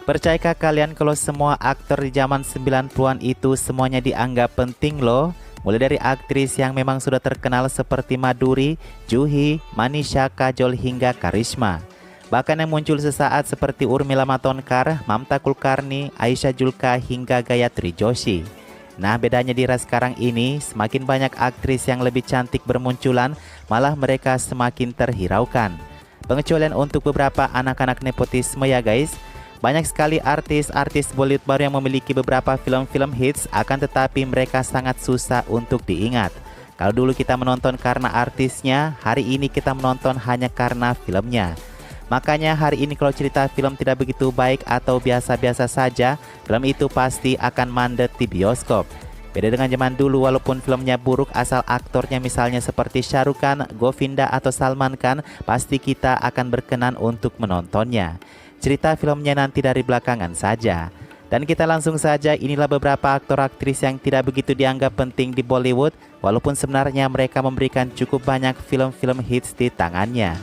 Percayakah kalian kalau semua aktor di zaman 90-an itu semuanya dianggap penting loh? Mulai dari aktris yang memang sudah terkenal seperti Maduri, Juhi, Manisha, Kajol hingga Karisma. Bahkan yang muncul sesaat seperti Urmila Matondkar, Mamta Kulkarni, Aisyah Julka hingga Gayatri Joshi. Nah, bedanya di era sekarang ini, semakin banyak aktris yang lebih cantik bermunculan, malah mereka semakin terhiraukan. Pengecualian untuk beberapa anak-anak nepotisme ya guys. Banyak sekali artis-artis Bollywood baru yang memiliki beberapa film-film hits, akan tetapi mereka sangat susah untuk diingat. Kalau dulu kita menonton karena artisnya, hari ini kita menonton hanya karena filmnya. Makanya hari ini kalau cerita film tidak begitu baik atau biasa-biasa saja, film itu pasti akan mandet di bioskop. Beda dengan zaman dulu, walaupun filmnya buruk asal aktornya misalnya seperti Shah Rukh Khan, Govinda atau Salman Khan, pasti kita akan berkenan untuk menontonnya. Cerita filmnya nanti dari belakangan saja. Dan kita langsung saja, inilah beberapa aktor aktris yang tidak begitu dianggap penting di Bollywood, walaupun sebenarnya mereka memberikan cukup banyak film-film hits di tangannya.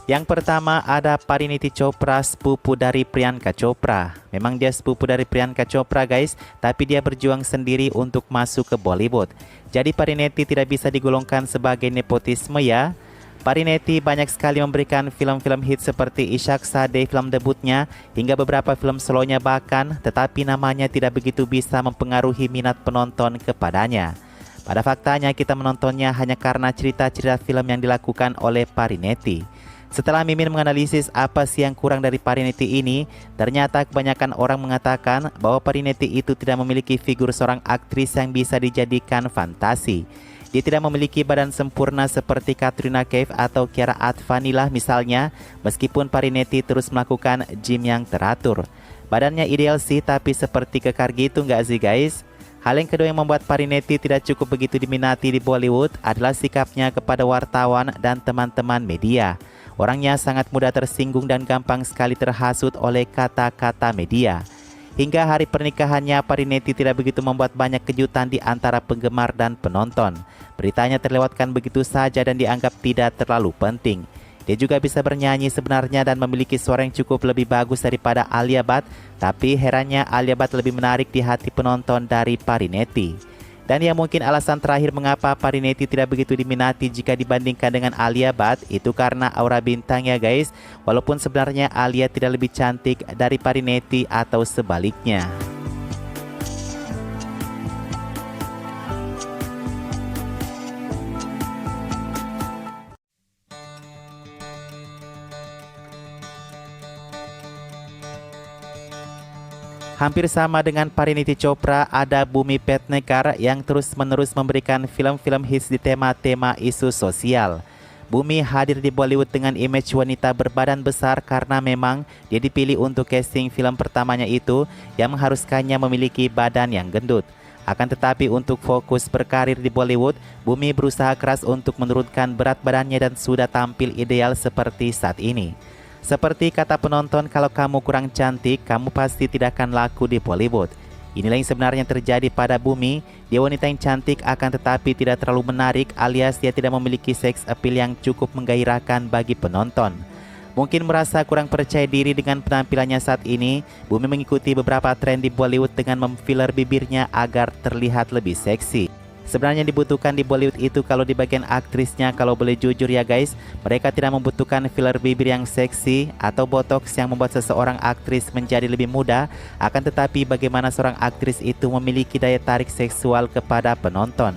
Yang pertama ada Parineeti Chopra, sepupu dari Priyanka Chopra. Memang dia sepupu dari Priyanka Chopra guys, tapi dia berjuang sendiri untuk masuk ke Bollywood. Jadi Parineeti tidak bisa digolongkan sebagai nepotisme ya. Parineeti banyak sekali memberikan film-film hit seperti Ishak Sade film debutnya, hingga beberapa film solonya bahkan, tetapi namanya tidak begitu bisa mempengaruhi minat penonton kepadanya. Pada faktanya kita menontonnya hanya karena cerita-cerita film yang dilakukan oleh Parineeti. Setelah Mimin menganalisis apa sih yang kurang dari Parineeti ini, ternyata kebanyakan orang mengatakan bahwa Parineeti itu tidak memiliki figur seorang aktris yang bisa dijadikan fantasi. Dia tidak memiliki badan sempurna seperti Katrina Kaif atau Kiara Advani misalnya, meskipun Parineeti terus melakukan gym yang teratur. Badannya ideal sih, tapi seperti kekar gitu nggak sih guys? Hal yang kedua yang membuat Parineeti tidak cukup begitu diminati di Bollywood adalah sikapnya kepada wartawan dan teman-teman media. Orangnya sangat mudah tersinggung dan gampang sekali terhasut oleh kata-kata media. Hingga hari pernikahannya, Parineeti tidak begitu membuat banyak kejutan di antara penggemar dan penonton. Beritanya terlewatkan begitu saja dan dianggap tidak terlalu penting. Dia juga bisa bernyanyi sebenarnya dan memiliki suara yang cukup lebih bagus daripada Alia Bhatt, tapi herannya Alia Bhatt lebih menarik di hati penonton dari Parineeti. Dan yang mungkin alasan terakhir mengapa Parineeti tidak begitu diminati jika dibandingkan dengan Alia Bhatt, itu karena aura bintangnya guys, walaupun sebenarnya Alia tidak lebih cantik dari Parineeti atau sebaliknya. Hampir sama dengan Parineeti Chopra, ada Bhumi Pednekar yang terus-menerus memberikan film-film hits di tema-tema isu sosial. Bhumi hadir di Bollywood dengan image wanita berbadan besar karena memang dia dipilih untuk casting film pertamanya itu yang mengharuskannya memiliki badan yang gendut. Akan tetapi untuk fokus berkarir di Bollywood, Bhumi berusaha keras untuk menurunkan berat badannya dan sudah tampil ideal seperti saat ini. Seperti kata penonton, kalau kamu kurang cantik, kamu pasti tidak akan laku di Bollywood. Inilah yang sebenarnya terjadi pada Bhumi. Dia wanita yang cantik akan tetapi tidak terlalu menarik, alias dia tidak memiliki sex appeal yang cukup menggairahkan bagi penonton. Mungkin merasa kurang percaya diri dengan penampilannya saat ini, Bhumi mengikuti beberapa tren di Bollywood dengan memfiller bibirnya agar terlihat lebih seksi. Sebenarnya dibutuhkan di Bollywood itu kalau di bagian aktrisnya, kalau boleh jujur ya guys, mereka tidak membutuhkan filler bibir yang seksi atau botox yang membuat seseorang aktris menjadi lebih muda. Akan tetapi bagaimana seorang aktris itu memiliki daya tarik seksual kepada penonton.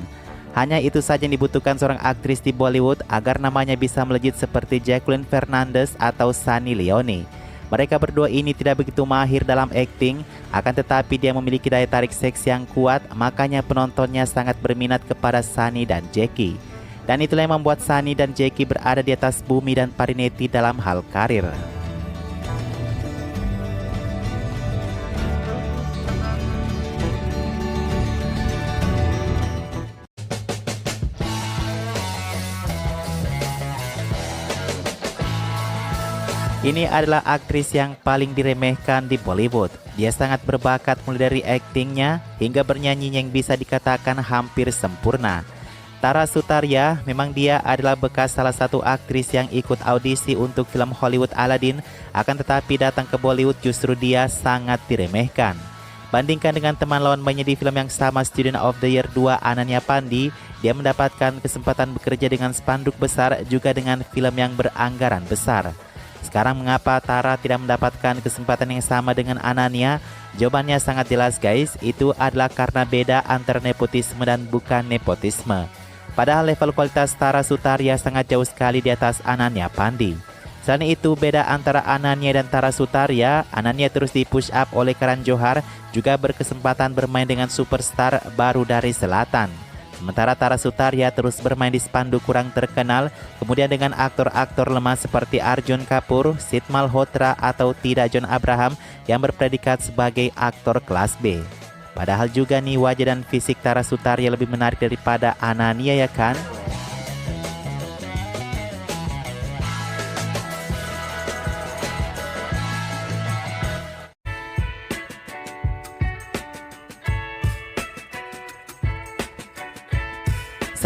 Hanya itu saja yang dibutuhkan seorang aktris di Bollywood agar namanya bisa melejit seperti Jacqueline Fernandez atau Sunny Leone. Mereka berdua ini tidak begitu mahir dalam akting, akan tetapi dia memiliki daya tarik seks yang kuat, makanya penontonnya sangat berminat kepada Sunny dan Jackie. Dan itulah yang membuat Sunny dan Jackie berada di atas Bhumi dan Parineeti dalam hal karir. Ini adalah aktris yang paling diremehkan di Bollywood. Dia sangat berbakat mulai dari aktingnya hingga bernyanyi yang bisa dikatakan hampir sempurna. Tara Sutaria, memang dia adalah bekas salah satu aktris yang ikut audisi untuk film Hollywood Aladdin, akan tetapi datang ke Bollywood justru dia sangat diremehkan. Bandingkan dengan teman lawan mainnya di film yang sama, Student of the Year 2 Ananya Pandi, dia mendapatkan kesempatan bekerja dengan spanduk besar juga dengan film yang beranggaran besar. Sekarang mengapa Tara tidak mendapatkan kesempatan yang sama dengan Ananya? Jawabannya sangat jelas guys, itu adalah karena beda antara nepotisme dan bukan nepotisme. Padahal level kualitas Tara Sutaria sangat jauh sekali di atas Ananya Pandi. Selain itu, beda antara Ananya dan Tara Sutaria, Ananya terus di push up oleh Karan Johar, juga berkesempatan bermain dengan superstar baru dari selatan. Sementara Tara Sutaria terus bermain di spanduk kurang terkenal, kemudian dengan aktor-aktor lemah seperti Arjun Kapoor, Sid Malhotra atau tidak John Abraham yang berpredikat sebagai aktor kelas B. Padahal juga nih wajah dan fisik Tara Sutaria lebih menarik daripada Ananya ya kan?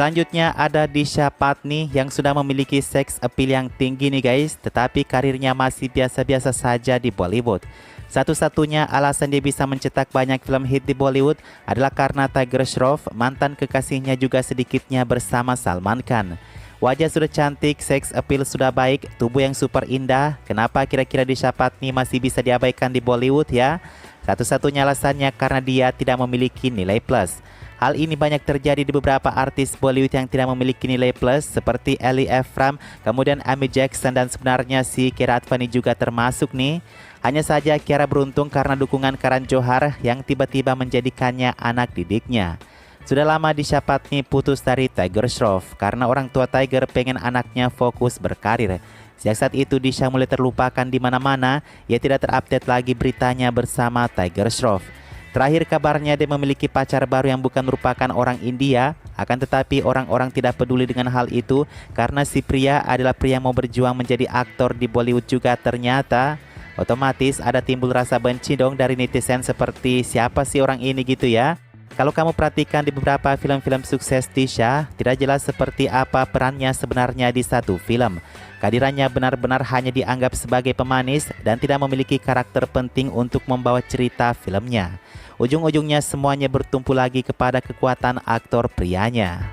Selanjutnya ada Disha Patni yang sudah memiliki seks appeal yang tinggi nih guys, tetapi karirnya masih biasa-biasa saja di Bollywood. Satu-satunya alasan dia bisa mencetak banyak film hit di Bollywood adalah karena Tiger Shroff, mantan kekasihnya, juga sedikitnya bersama Salman Khan. Wajah sudah cantik, seks appeal sudah baik, tubuh yang super indah. Kenapa kira-kira Disha Patni masih bisa diabaikan di Bollywood ya? Satu-satunya alasannya karena dia tidak memiliki nilai plus. Hal ini banyak terjadi di beberapa artis Bollywood yang tidak memiliki nilai plus seperti Ellie Ephram, kemudian Amy Jackson, dan sebenarnya si Kiara Advani juga termasuk nih. Hanya saja Kiara beruntung karena dukungan Karan Johar yang tiba-tiba menjadikannya anak didiknya. Sudah lama Disha Patni putus dari Tiger Shroff karena orang tua Tiger pengen anaknya fokus berkarir. Sejak saat itu Disha mulai terlupakan di mana-mana, ia tidak terupdate lagi beritanya bersama Tiger Shroff. Terakhir kabarnya dia memiliki pacar baru yang bukan merupakan orang India, akan tetapi orang-orang tidak peduli dengan hal itu karena si pria adalah pria yang mau berjuang menjadi aktor di Bollywood juga ternyata. Otomatis ada timbul rasa benci dong dari netizen seperti siapa sih orang ini gitu ya. Kalau kamu perhatikan di beberapa film-film sukses Disha, tidak jelas seperti apa perannya sebenarnya di satu film. Kehadirannya benar-benar hanya dianggap sebagai pemanis dan tidak memiliki karakter penting untuk membawa cerita filmnya. Ujung-ujungnya semuanya bertumpu lagi kepada kekuatan aktor prianya.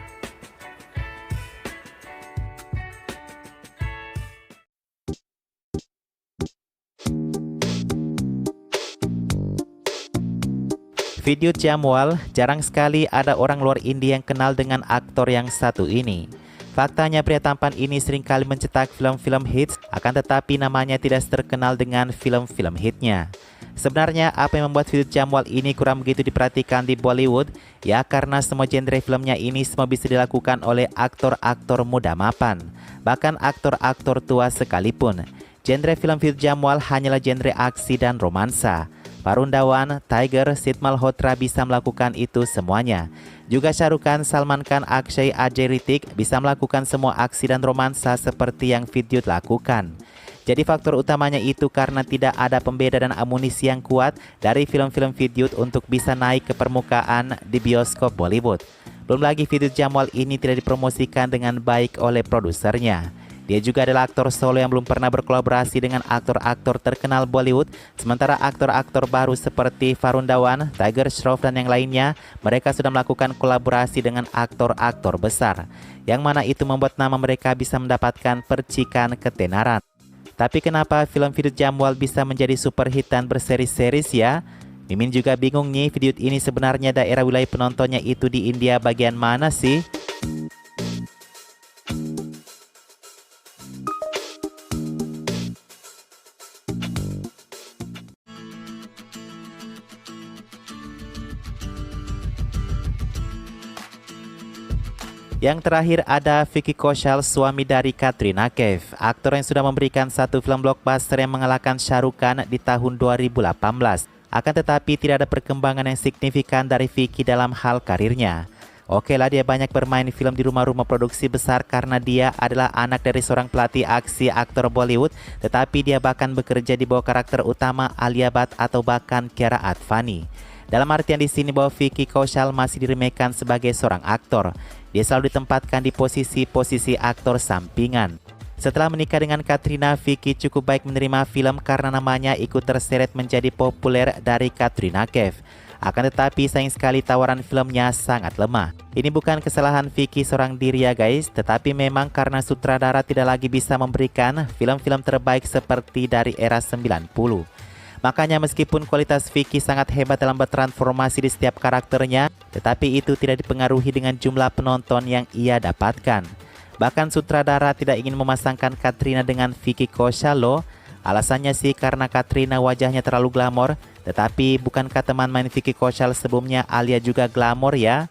Video Jamwal, jarang sekali ada orang luar India yang kenal dengan aktor yang satu ini. Faktanya pria tampan ini seringkali mencetak film-film hits, akan tetapi namanya tidak terkenal dengan film-film hitnya. Sebenarnya apa yang membuat video Jamwal ini kurang begitu diperhatikan di Bollywood? Ya karena semua genre filmnya ini semua bisa dilakukan oleh aktor-aktor muda mapan, bahkan aktor-aktor tua sekalipun. Genre film video Jamwal hanyalah genre aksi dan romansa. Varun Dhawan, Tiger, Sid Malhotra bisa melakukan itu semuanya. Juga Shah Rukh Khan, Salman Khan, Akshay, Ajay, Hrithik bisa melakukan semua aksi dan romansa seperti yang Vidyut lakukan. Jadi faktor utamanya itu karena tidak ada pembeda dan amunisi yang kuat dari film-film Vidyut untuk bisa naik ke permukaan di bioskop Bollywood. Belum lagi Vidyut Jamwal ini tidak dipromosikan dengan baik oleh produsernya. Dia juga adalah aktor solo yang belum pernah berkolaborasi dengan aktor-aktor terkenal Bollywood, sementara aktor-aktor baru seperti Varun Dhawan, Tiger Shroff, dan yang lainnya, mereka sudah melakukan kolaborasi dengan aktor-aktor besar, yang mana itu membuat nama mereka bisa mendapatkan percikan ketenaran. Tapi kenapa film Vidyut Jamwal bisa menjadi super hit dan berseri-seris ya? Mimin juga bingung nih, Vidyut ini sebenarnya daerah wilayah penontonnya itu di India bagian mana sih? Yang terakhir ada Vicky Kaushal, suami dari Katrina Kaif, aktor yang sudah memberikan satu film blockbuster yang mengalahkan Shah Rukh Khan di tahun 2018. Akan tetapi tidak ada perkembangan yang signifikan dari Vicky dalam hal karirnya. Oke lah, dia banyak bermain film di rumah-rumah produksi besar karena dia adalah anak dari seorang pelatih aksi aktor Bollywood, tetapi dia bahkan bekerja di bawah karakter utama Alia Bhatt atau bahkan Kiara Advani. Dalam artian di sini bahwa Vicky Kaushal masih diremehkan sebagai seorang aktor. Dia selalu ditempatkan di posisi-posisi aktor sampingan. Setelah menikah dengan Katrina, Vicky cukup baik menerima film karena namanya ikut terseret menjadi populer dari Katrina Kaif. Akan tetapi sayang sekali tawaran filmnya sangat lemah. Ini bukan kesalahan Vicky seorang diri ya guys, tetapi memang karena sutradara tidak lagi bisa memberikan film-film terbaik seperti dari era 90. Makanya meskipun kualitas Vicky sangat hebat dalam bertransformasi di setiap karakternya, tetapi itu tidak dipengaruhi dengan jumlah penonton yang ia dapatkan. Bahkan sutradara tidak ingin memasangkan Katrina dengan Vicky Kaushal loh. Alasannya sih karena Katrina wajahnya terlalu glamor, tetapi bukankah teman main Vicky Kaushal sebelumnya Alia juga glamor ya?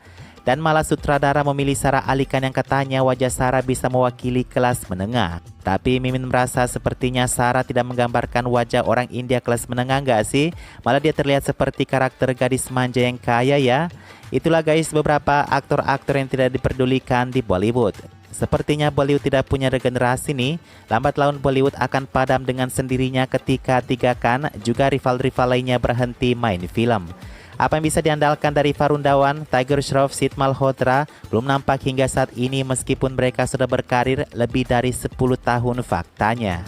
Dan malah sutradara memilih Sara Ali Khan yang katanya wajah Sara bisa mewakili kelas menengah. Tapi Mimin merasa sepertinya Sara tidak menggambarkan wajah orang India kelas menengah nggak sih? Malah dia terlihat seperti karakter gadis manja yang kaya ya. Itulah guys beberapa aktor-aktor yang tidak diperdulikan di Bollywood. Sepertinya Bollywood tidak punya regenerasi nih. Lambat laun Bollywood akan padam dengan sendirinya ketika Tiga Khan juga rival-rival lainnya berhenti main film. Apa yang bisa diandalkan dari Varun Dhawan, Tiger Shroff, Sid Malhotra belum nampak hingga saat ini meskipun mereka sudah berkarir lebih dari 10 tahun faktanya.